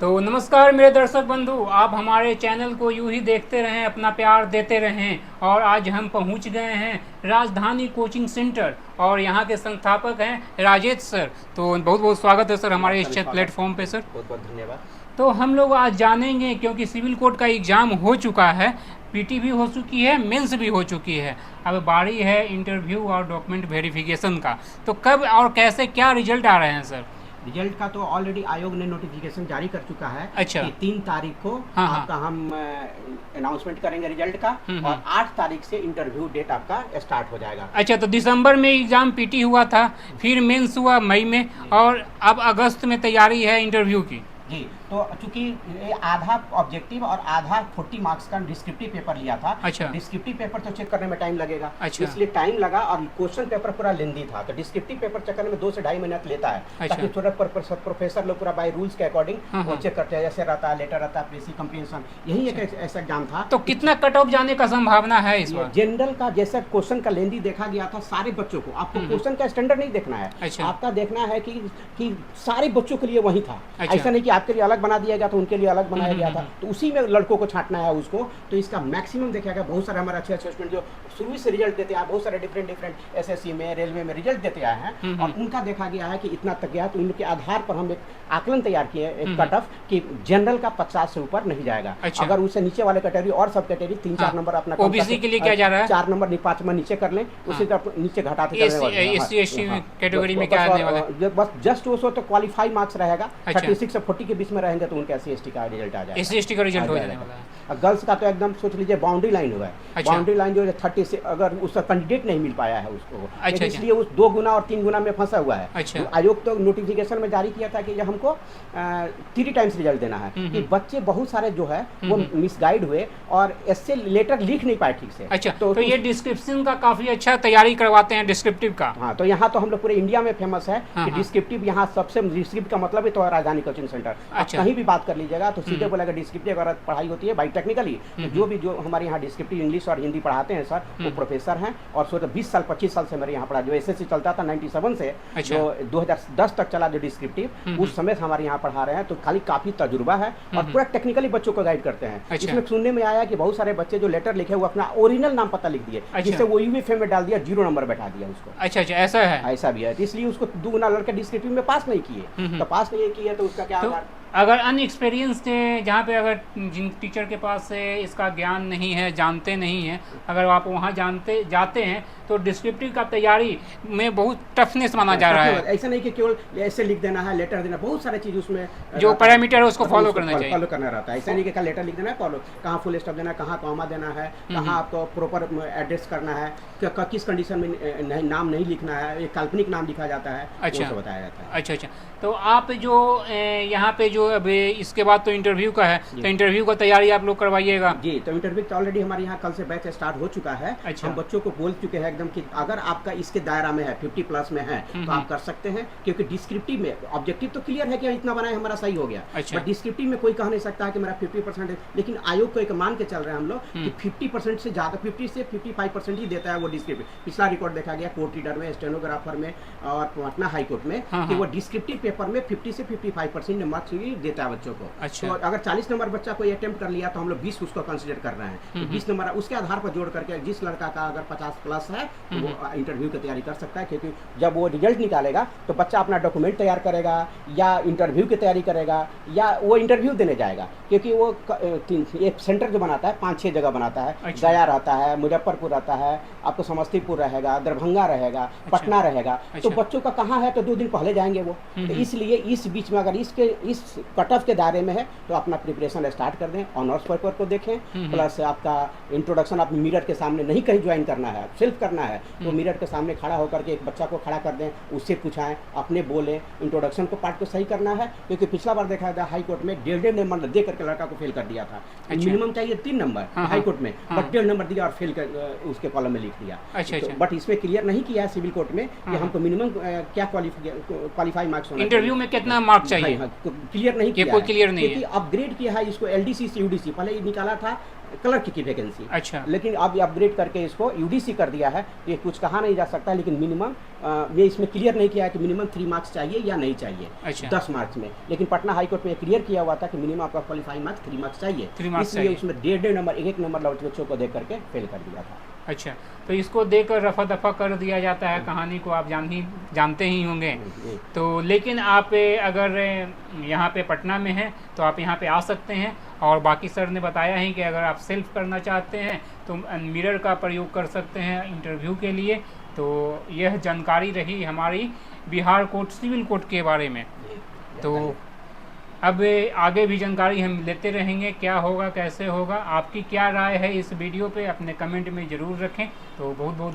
तो नमस्कार मेरे दर्शक बंधु, आप हमारे चैनल को यूं ही देखते रहें, अपना प्यार देते रहें। और आज हम पहुंच गए हैं राजधानी कोचिंग सेंटर और यहाँ के संस्थापक हैं राजेश सर। तो बहुत बहुत स्वागत है सर जी, हमारे आपका इस भी स्वागत। प्लेटफॉर्म पे सर। बहुत बहुत धन्यवाद। तो हम लोग आज जानेंगे, क्योंकि सिविल कोड का एग्ज़ाम हो चुका है, पीटी भी हो चुकी है, मेंस भी हो चुकी है। अब बारी है इंटरव्यू और डॉक्यूमेंट वेरिफिकेशन का। तो कब और कैसे क्या रिजल्ट आ रहे हैं सर? रिजल्ट का तो ऑलरेडी आयोग ने नोटिफिकेशन जारी कर चुका है अच्छा। कि 3 तारीख को हाँ, हाँ। आपका हम अनाउंसमेंट करेंगे रिजल्ट का। और 8 तारीख से इंटरव्यू डेट आपका स्टार्ट हो जाएगा। अच्छा, तो दिसंबर में एग्ज़ाम पीटी हुआ था, फिर मेंस हुआ मई में, और अब अगस्त में तैयारी है इंटरव्यू की। जी, तो चूंकि ये आधा ऑब्जेक्टिव और आधा 40 मार्क्स का डिस्क्रिप्टिव पेपर लिया था। अच्छा। डिस्क्रिप्टिव पेपर तो चेक करने में टाइम लगेगा। अच्छा। इसलिए टाइम लगा और क्वेश्चन पेपर पूरा लेंदी था, तो डिस्क्रिप्टिव पेपर चेक करने में 2 से ढाई मिनट लेता है। अच्छा। ताकि थोड़ा प्रोफेसर लोग पूरा बाय रूल्स के अकॉर्डिंग हाँ, वो हाँ। चेक करते हैं, जैसे रहता है लेटर रहता है, प्रेसी कंप्रीहेंशन, यही एक ऐसा एग्जाम था। तो कितना कट ऑफ जाने का संभावना है इस बार? जनरल का जैसा क्वेश्चन का लेंदी देखा गया था सारे बच्चों को, आपको क्वेश्चन का स्टैंडर्ड नहीं देखना है। अच्छा। आपका देखना है कि सारे बच्चों के लिए वही था। अच्छा। ऐसा नहीं कि आपके लिए अलग बना दिया गया था, उनके लिए अलग बनाया गया था, तो उसी में लड़कों को छांटना है उसको। तो इसका मैक्सिमम देखा गया। बहुत सारे हमारे अच्छे स्टूडेंट जो शुरू से रिजल्ट देते हैं, बहुत सारे डिफरेंट एसएससी में, रेलवे में रिजल्ट देते आए हैं, और उनका देखा गया है कि इतना तक गया। तो इनके आधार पर हम एक आकलन तैयार किए, एक कट ऑफ, कि जनरल का 50 से ऊपर नहीं जाएगा। अच्छा। अगर उससे नीचे वाले कैटेगरी और सब कैटेगरी 3-4 हाँ। नंबर अपना ओबीसी के लिए क्या जा रहा है? 4 नंबर 5 में नीचे कर लें, उसी तरफ नीचे घटाते चलने वाले। एससी एसटी कैटेगरी में क्या आने वाला है? बस जस्ट वो तो क्वालिफाई मार्क्स रहेगा। अच्छा। 36 से 40 के बीच में रहेंगे तो उनके एससी एसटी का रिजल्ट आ जाएगा। एससी एसटी का रिजल्ट आ हो जाएगा। जाने वाला है। और गर्ल्स का तो एकदम सोच लीजिए बाउंड्री लाइन हुआ है। अच्छा। बाउंड्री लाइन जो है 30 से, अगर उसका कैंडिडेट नहीं मिल पाया है उसको, अच्छा, लेकिन अच्छा। इसलिए उस 2 गुना और 3 गुना में फंसा हुआ है। अच्छा। तो आयोग तो नोटिफिकेशन में जारी किया था कि जब हमको 3 टाइम्स रिजल्ट देना है, कि बच्चे बहुत सारे जो है वो मिसगाइड हुए और इससे लेटर लिख नहीं पाए ठीक से। अच्छा, तो ये डिस्क्रिप्शन का काफ़ी अच्छा तैयारी करवाते हैं, डिस्क्रिप्टिव का। हाँ, तो यहाँ तो हम लोग पूरे इंडिया में फेमस है हाँ, कि हाँ। डिस्क्रिप्टिव यहाँ सबसे, डिस्क्रिप्टिव का मतलब ही तो है राजधानी कोचिंग सेंटर। आप अच्छा। कहीं भी बात कर लीजिएगा तो सीधे बोलेगा डिस्क्रिप्टिव। अगर पढ़ाई होती है बाई टेक्निकली, तो जो हमारे यहाँ डिस्क्रिप्टिव इंग्लिश और हिंदी पढ़ाते हैं सर, वो प्रोफेसर हैं। और सोचो 20 साल 25 साल से मेरे यहाँ पढ़ा, जो एसएससी चलता था 97 से अच्छा। जो 2010 तक चला जो डिस्क्रिप्टिव, उस समय से हमारे यहाँ पढ़ा रहे हैं। तो खाली काफ़ी तजुर्बा है और पूरा टेक्निकली बच्चों को गाइड करते हैं। अच्छा। इसमें सुनने में आया कि बहुत सारे बच्चे जो लेटर लिखे वो अपना ओरिजिनल नाम पता लिख दिए, अच्छा। जिससे वो यूवीफे में डाल दिया, 0 नंबर बैठा दिया उसको। अच्छा अच्छा, ऐसा है। ऐसा भी है, तो इसलिए उसको 2 गुना लड़के डिस्क्रिप्टिव में पास नहीं किए। तो पास नहीं किए तो उसका क्या तो आधार? अगर अनएक्सपीरियंस्ड है, जहाँ पे अगर जिन टीचर के पास से इसका ज्ञान नहीं है, जानते नहीं हैं, अगर आप वहाँ जाते हैं तो डिस्क्रिप्टिव का तैयारी में बहुत टफनेस माना जा रहा है। ऐसा नहीं कि केवल ऐसे लिख देना है, लेटर देना, बहुत सारे चीज उसमें जो पैरामीटर है उसको फॉलो करना चाहिए। फॉलो करना रहता है। ऐसा नहीं कि कल लेटर लिख देना है, फॉलो कहाँ फुल स्टॉप देना है, कहाँ कॉमा देना है, कहाँ आपको प्रॉपर एड्रेस करना है, किस कंडीशन में नाम नहीं लिखना है, एक काल्पनिक नाम लिखा जाता है। अच्छा। वो सब बताया जाता है। अच्छा अच्छा, तो आप जो यहाँ पे जो अभी इसके बाद तो इंटरव्यू का है, तो इंटरव्यू का तैयारी आप लोग करवाइएगा। जी, तो इंटरव्यू तो ऑलरेडी हमारे यहाँ कल से बैच स्टार्ट हो चुका है। अच्छा। हम बच्चों को बोल चुके हैं एकदम कि अगर आपका इसके दायरा में है, 50 प्लस में है, तो आप कर सकते हैं। क्योंकि डिस्क्रिप्टिव में ऑब्जेक्टिव तो क्लियर है कि इतना बनाए हमारा सही हो गया। अच्छा। बट डिस्क्रिप्टिव में कोई कह नहीं सकता है कि मेरा 50% है। लेकिन आयोग को एक मान के चल रहे हैं हम लोग कि 50% से ज़्यादा, 50 से 55% ही देता है वो डिस्क्रिप्टिव। पिछला रिकॉर्ड देखा गया कोर्ट रीडर में, स्टेनोग्राफर में और पटना हाई कोर्ट में, हाँ, कि हाँ। वो डिस्क्रिप्टिव पेपर में 50 से 55% मार्क्स ही देता है बच्चों को। अच्छा। तो अगर 40 नंबर बच्चा कोई अटेम्प्ट कर लिया तो हम लोग 20 उसको कंसीडर कर रहे हैं। तो 20 नंबर उसके आधार पर जोड़ करके जिस लड़का का अगर 50 प्लस है तो वो इंटरव्यू की तैयारी कर सकता है। क्योंकि जब वो रिजल्ट निकालेगा तो बच्चा अपना डॉक्यूमेंट तैयार करेगा या इंटरव्यू की तैयारी करेगा या वो इंटरव्यू देने जाएगा। क्योंकि वो एक सेंटर जो बनाता है 5-6 जगह बनाता है। अच्छा। गया रहता है, मुजफ्फरपुर रहता है, आपको समस्तीपुर रहेगा, दरभंगा रहेगा, पटना रहेगा। तो अच्छा। बच्चों का कहाँ है तो 2 दिन पहले जाएंगे वो। तो इसलिए इस बीच में अगर इस कट ऑफ के दायरे में है तो अपना प्रिपरेशन स्टार्ट कर दें, ऑनर्स पेपर को देखें, प्लस आपका इंट्रोडक्शन आप मिरर के सामने नहीं कहीं ज्वाइन करना है, सिर्फ करना है तो मिरर के सामने खड़ा होकर के एक बच्चा को खड़ा कर दें, उससे पूछाएं, अपने बोलें, इंट्रोडक्शन को पार्ट को सही करना है। क्योंकि पिछला बार देखा था हाई कोर्ट में 1.5 नंबर दे करके लड़का को फेल कर दिया था। अच्छा। मिनिमम चाहिए 3 नंबर हाई कोर्ट में, बट 1.5 नंबर दिया और फेल कर उसके कॉलम में लिख दिया। अच्छा अच्छा। बट इसमें क्लियर नहीं किया है सिविल कोर्ट में कि हमको मिनिमम क्या क्वालिफाई मार्क्स होना इंटरव्यू में कितना मार्क्स चाहिए? क्लियर नहीं ये किया कोई है। क्लियर नहीं है। क्योंकि अपग्रेड किया है इसको एलडीसी से यूडीसी, पहले ये निकाला था क्लर्क की वैकेंसी। अच्छा। लेकिन अब अपग्रेड करके इसको यूडीसी कर दिया है, तो ये कुछ कहा नहीं जा सकता, लेकिन मिनिमम ये इसमें क्लियर नहीं किया है कि मिनिमम 3 मार्क्स चाहिए या नहीं चाहिए। अच्छा। 10 मार्क्स में, लेकिन पटना हाई कोर्ट में क्लियर किया हुआ था कि मिनिमम आपका क्वालिफाइंग मार्क्स 3 मार्क्स चाहिए, 3 मार्क्स इसलिए चाहिए। उसमें डेढ़ नंबर, एक नंबर बच्चों को देख करके फेल कर दिया था। अच्छा, तो इसको देकर रफा दफा कर दिया जाता है, कहानी को आप जानते ही होंगे। तो लेकिन आप अगर यहाँ पे पटना में हैं तो आप यहाँ पे आ सकते हैं, और बाकी सर ने बताया है कि अगर आप सेल्फ करना चाहते हैं तो मिरर का प्रयोग कर सकते हैं इंटरव्यू के लिए। तो यह जानकारी रही हमारी बिहार कोर्ट सिविल कोर्ट के बारे में। तो अब आगे भी जानकारी हम लेते रहेंगे, क्या होगा कैसे होगा। आपकी क्या राय है इस वीडियो पे अपने कमेंट में ज़रूर रखें। तो बहुत बहुत